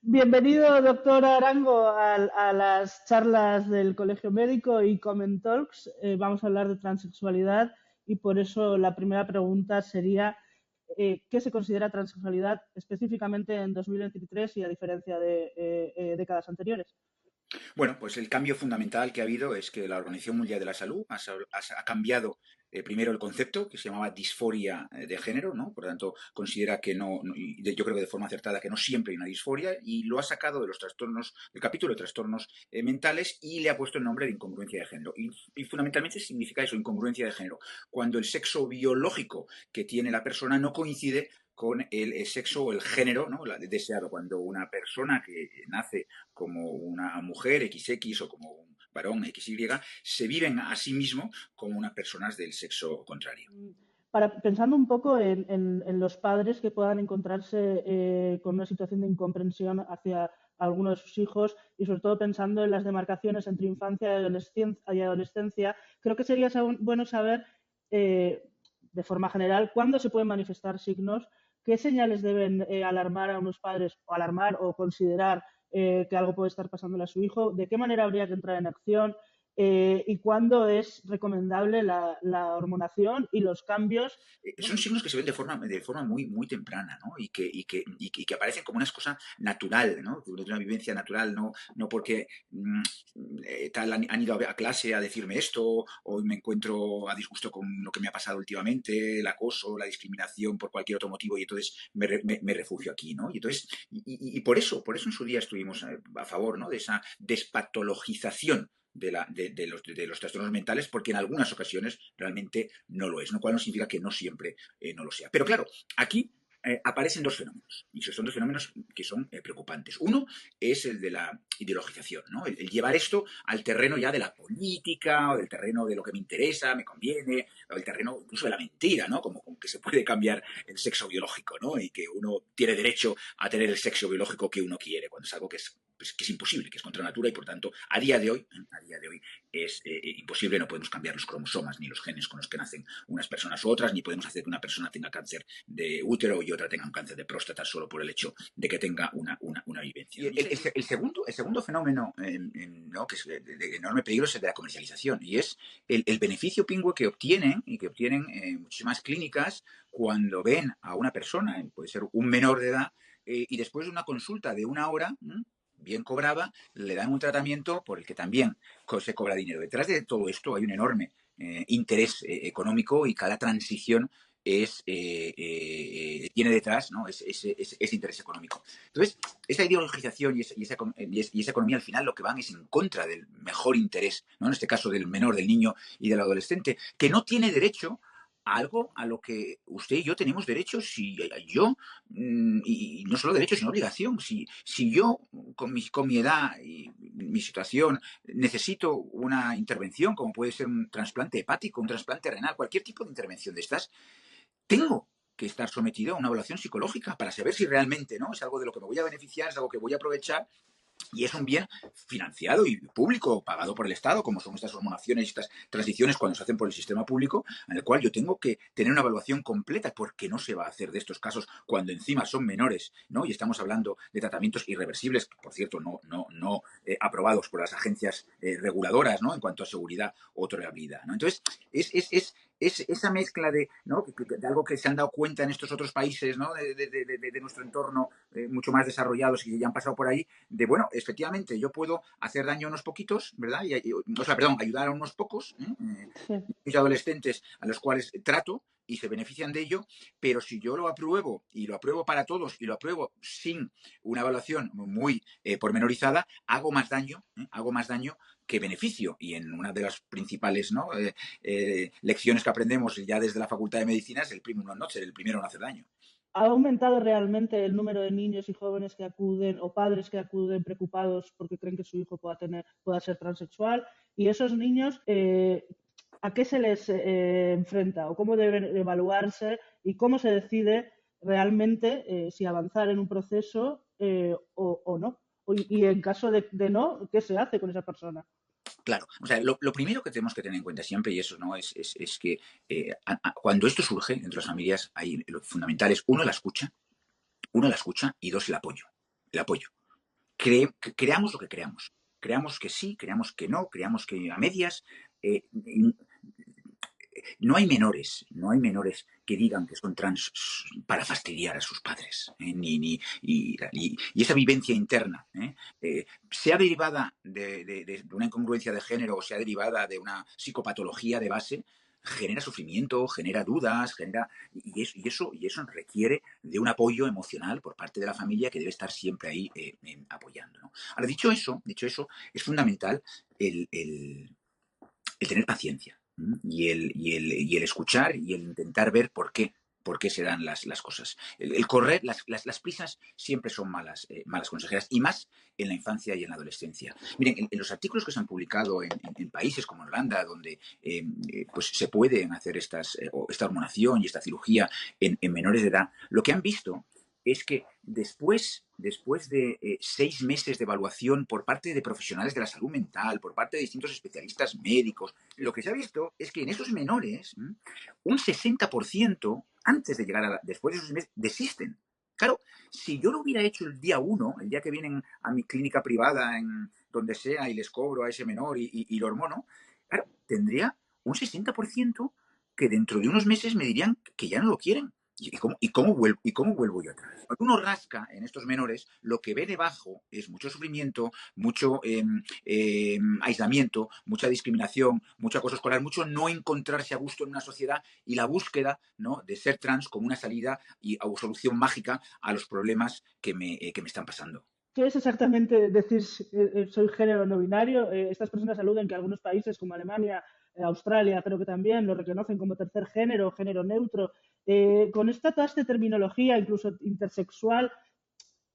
Bienvenido, doctor Arango, a las charlas del Colegio Médico y Common Talks. Vamos a hablar de transexualidad y por eso la primera pregunta sería ¿qué se considera transexualidad específicamente en 2023 y a diferencia de décadas anteriores? Bueno, pues el cambio fundamental que ha habido es que la Organización Mundial de la Salud ha cambiado primero el concepto, que se llamaba disforia de género, ¿no? Por lo tanto, considera que yo creo que de forma acertada, que no siempre hay una disforia, y lo ha sacado de los trastornos, del capítulo de trastornos mentales, y le ha puesto el nombre de incongruencia de género. Y fundamentalmente significa eso, incongruencia de género, cuando el sexo biológico que tiene la persona no coincide con el sexo o el género, ¿no? Deseado. Cuando una persona que nace como una mujer XX o como un varón XY, se viven a sí mismo como unas personas del sexo contrario. Pensando un poco en los padres que puedan encontrarse con una situación de incomprensión hacia alguno de sus hijos y sobre todo pensando en las demarcaciones entre infancia y adolescencia, creo que sería bueno saber de forma general cuándo se pueden manifestar signos, qué señales deben alarmar a unos padres o alarmar o considerar que algo puede estar pasándole a su hijo, de qué manera habría que entrar en acción y cuándo es recomendable la hormonación y los cambios. Son Bueno, signos que se ven de forma muy, muy temprana, ¿no? Y que aparecen como una cosa natural, ¿no? De una vivencia natural, no porque tal han ido a clase a decirme esto, o me encuentro a disgusto con lo que me ha pasado últimamente, el acoso, la discriminación por cualquier otro motivo, y entonces me refugio aquí, ¿no? Y entonces, y por eso en su día estuvimos a favor, ¿no? De esa despatologización de los trastornos mentales, porque en algunas ocasiones realmente no lo es, lo cual no significa que no siempre no lo sea. Pero claro, aquí aparecen dos fenómenos, y son dos fenómenos que son preocupantes. Uno es el de la ideologización, ¿no? El llevar esto al terreno ya de la política, o del terreno de lo que me interesa, me conviene, o del terreno incluso de la mentira, ¿no? Como que se puede cambiar el sexo biológico, ¿no? Y que uno tiene derecho a tener el sexo biológico que uno quiere, cuando es algo que es imposible, que es contra natura, y por tanto, a día de hoy es imposible. No podemos cambiar los cromosomas ni los genes con los que nacen unas personas u otras, ni podemos hacer que una persona tenga cáncer de útero y otra tenga un cáncer de próstata solo por el hecho de que tenga una vivencia. Y el segundo fenómeno, ¿no? Que es de enorme peligro, es el de la comercialización, y es el beneficio pingüe que obtienen muchísimas clínicas cuando ven a una persona, puede ser un menor de edad, y después de una consulta de una hora, bien cobrada, le dan un tratamiento por el que también se cobra dinero. Detrás de todo esto hay un enorme interés económico, y cada transición tiene detrás, ¿no? ese interés económico. Entonces, esa ideologización y esa economía al final lo que van es en contra del mejor interés, ¿no? En este caso del menor, del niño y del adolescente, que no tiene derecho a algo a lo que usted y yo tenemos derecho. Si yo, y no solo derecho, sino obligación, si yo con mi edad y mi situación necesito una intervención, como puede ser un trasplante hepático, un trasplante renal, cualquier tipo de intervención de estas, tengo que estar sometido a una evaluación psicológica para saber si realmente, ¿no?, es algo de lo que me voy a beneficiar, es algo que voy a aprovechar, y es un bien financiado y público, pagado por el Estado, como son estas hormonaciones y estas transiciones cuando se hacen por el sistema público, en el cual yo tengo que tener una evaluación completa, porque no se va a hacer de estos casos cuando encima son menores, ¿no? Y estamos hablando de tratamientos irreversibles, que, por cierto, no aprobados por las agencias reguladoras, ¿no?, en cuanto a seguridad o tolerabilidad, ¿no? Entonces, es esa mezcla de, ¿no?, de algo que se han dado cuenta en estos otros países, ¿no?, de nuestro entorno, mucho más desarrollados, y que ya han pasado por ahí, de, bueno, efectivamente, yo puedo hacer daño a unos poquitos, ¿verdad? Perdón, ayudar a unos pocos, sí. niños y adolescentes a los cuales trato y se benefician de ello, pero si yo lo apruebo, y lo apruebo para todos, y lo apruebo sin una evaluación muy pormenorizada, hago más daño que beneficio. Y en una de las principales, ¿no?, lecciones que aprendemos ya desde la Facultad de Medicina es el primero non nocere, el primero no hacer daño. ¿Ha aumentado realmente el número de niños y jóvenes que acuden o padres que acuden preocupados porque creen que su hijo pueda ser transexual? Y esos niños, ¿a qué se les enfrenta o cómo deben evaluarse y cómo se decide realmente si avanzar en un proceso o no? Y en caso de no, ¿qué se hace con esa persona? Claro, o sea, lo primero que tenemos que tener en cuenta siempre, y eso, ¿no?, es que cuando esto surge entre las familias, hay lo fundamental es, uno, la escucha, y dos, el apoyo. El apoyo. creamos lo que creamos. Creamos que sí, creamos que no, creamos que a medias. No hay menores, no hay menores que digan que son trans para fastidiar a sus padres, y esa vivencia interna, sea derivada de una incongruencia de género o sea derivada de una psicopatología de base, genera sufrimiento, genera dudas, y eso requiere de un apoyo emocional por parte de la familia que debe estar siempre ahí apoyando, ¿no? Ahora, dicho eso, es fundamental el, el, el tener paciencia, y el escuchar y el intentar ver por qué se dan las cosas. El correr, las prisas siempre son malas consejeras, y más en la infancia y en la adolescencia. Miren, en los artículos que se han publicado en países como Holanda, donde pues se pueden hacer esta hormonación y esta cirugía en menores de edad, lo que han visto es que después de 6 meses de evaluación por parte de profesionales de la salud mental, por parte de distintos especialistas médicos, lo que se ha visto es que en esos menores, un 60% antes de llegar después de esos meses, desisten. Claro, si yo lo hubiera hecho el día 1, el día que vienen a mi clínica privada, en donde sea, y les cobro a ese menor y lo hormono, claro, tendría un 60% que dentro de unos meses me dirían que ya no lo quieren. ¿Y cómo vuelvo yo atrás? Cuando uno rasca en estos menores, lo que ve debajo es mucho sufrimiento, mucho aislamiento, mucha discriminación, mucho acoso escolar, mucho no encontrarse a gusto en una sociedad, y la búsqueda, ¿no?, de ser trans como una salida o solución mágica a los problemas que me están pasando. ¿Qué es exactamente decir soy género no binario? Estas personas aluden que algunos países como Alemania, Australia, creo que también lo reconocen como tercer género, género neutro. Con esta de terminología, incluso intersexual,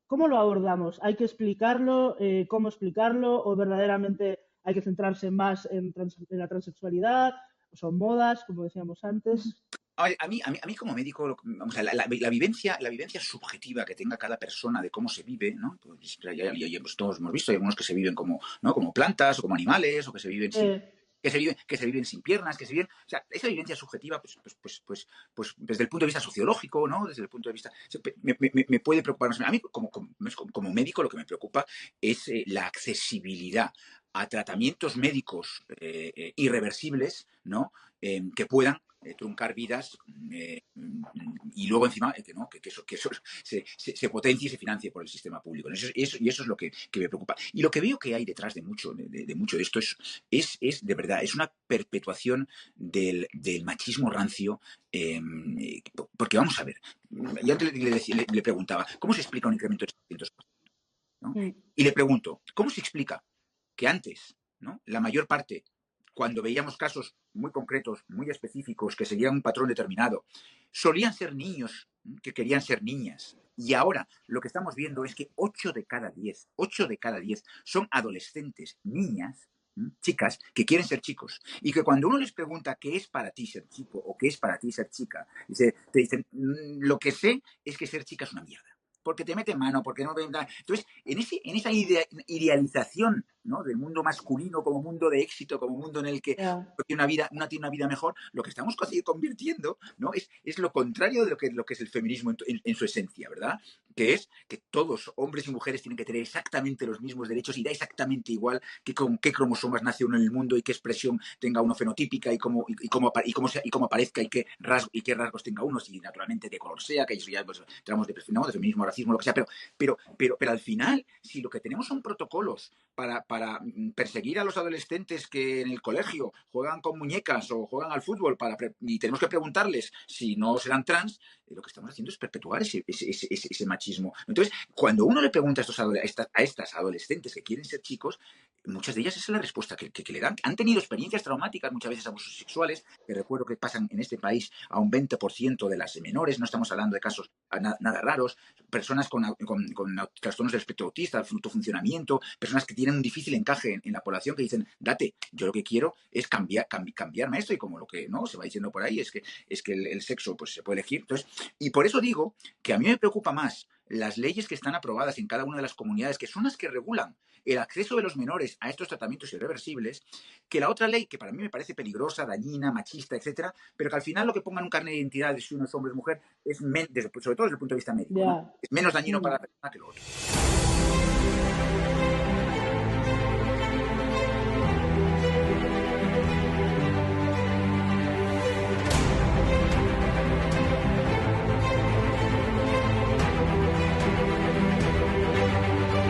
¿cómo lo abordamos? ¿Hay que explicarlo? ¿Cómo explicarlo? ¿O verdaderamente hay que centrarse más en la transexualidad? ¿O son modas, como decíamos antes? A mí como médico, vamos a la vivencia subjetiva que tenga cada persona de cómo se vive, ¿no? Pues, pues todos hemos visto, hay algunos que se viven como, ¿no?, como plantas o como animales, o que se viven sin, Eh, que se viven sin piernas, o sea, esa vivencia subjetiva, pues desde el punto de vista sociológico, ¿no? Desde el punto de vista, me puede preocupar. No sé, a mí como médico lo que me preocupa es la accesibilidad a tratamientos médicos irreversibles, ¿no? Que puedan truncar vidas, y luego encima que eso se potencie y se financie por el sistema público, ¿no? Y eso es lo que me preocupa. Y lo que veo que hay detrás de mucho de esto es de verdad, es una perpetuación del machismo rancio, porque vamos a ver, yo antes le preguntaba, ¿cómo se explica un incremento de 700%? ¿No? mm, Y le pregunto, ¿cómo se explica que antes, ¿no?, la mayor parte, cuando veíamos casos muy concretos, muy específicos, que seguían un patrón determinado, solían ser niños que querían ser niñas? Y ahora lo que estamos viendo es que 8 de cada 10 son adolescentes, niñas, chicas, que quieren ser chicos. Y que cuando uno les pregunta qué es para ti ser chico o qué es para ti ser chica, te dicen, lo que sé es que ser chica es una mierda. Porque te mete mano, porque no. Entonces, en esa idealización, ¿no?, del mundo masculino como mundo de éxito, como mundo en el que ya. una tiene una vida mejor, lo que estamos convirtiendo, ¿no?, es lo contrario de lo que es el feminismo en su esencia, ¿verdad? Que es que todos, hombres y mujeres, tienen que tener exactamente los mismos derechos, y da exactamente igual que con qué cromosomas nace uno en el mundo y qué expresión tenga uno fenotípica, y cómo aparezca, y qué rasgos tenga uno, si naturalmente de color sea, que eso ya pues, entramos de feminismo, racismo, lo que sea, pero al final, si lo que tenemos son protocolos para perseguir a los adolescentes que en el colegio juegan con muñecas o juegan al fútbol, y tenemos que preguntarles si no serán trans, lo que estamos haciendo es perpetuar ese machismo. Entonces, cuando uno le pregunta a estas adolescentes que quieren ser chicos, muchas de ellas esa es la respuesta que le dan. Han tenido experiencias traumáticas, muchas veces abusos sexuales, que recuerdo que pasan en este país a un 20% de las menores, no estamos hablando de casos nada raros, personas con trastornos del espectro autista, funcionamiento, personas que tienen un difícil encaje en la población, que dicen, date, yo lo que quiero es cambiarme esto, y como lo que no se va diciendo por ahí es que el sexo pues se puede elegir. Entonces, y por eso digo que a mí me preocupa más las leyes que están aprobadas en cada una de las comunidades, que son las que regulan el acceso de los menores a estos tratamientos irreversibles, que la otra ley, que para mí me parece peligrosa, dañina, machista, etcétera, pero que al final lo que ponga en un carnet de identidad de si uno es hombre o mujer es, sobre todo desde el punto de vista médico, ¿no?, Ya. es menos dañino para Mm. la persona que lo otro.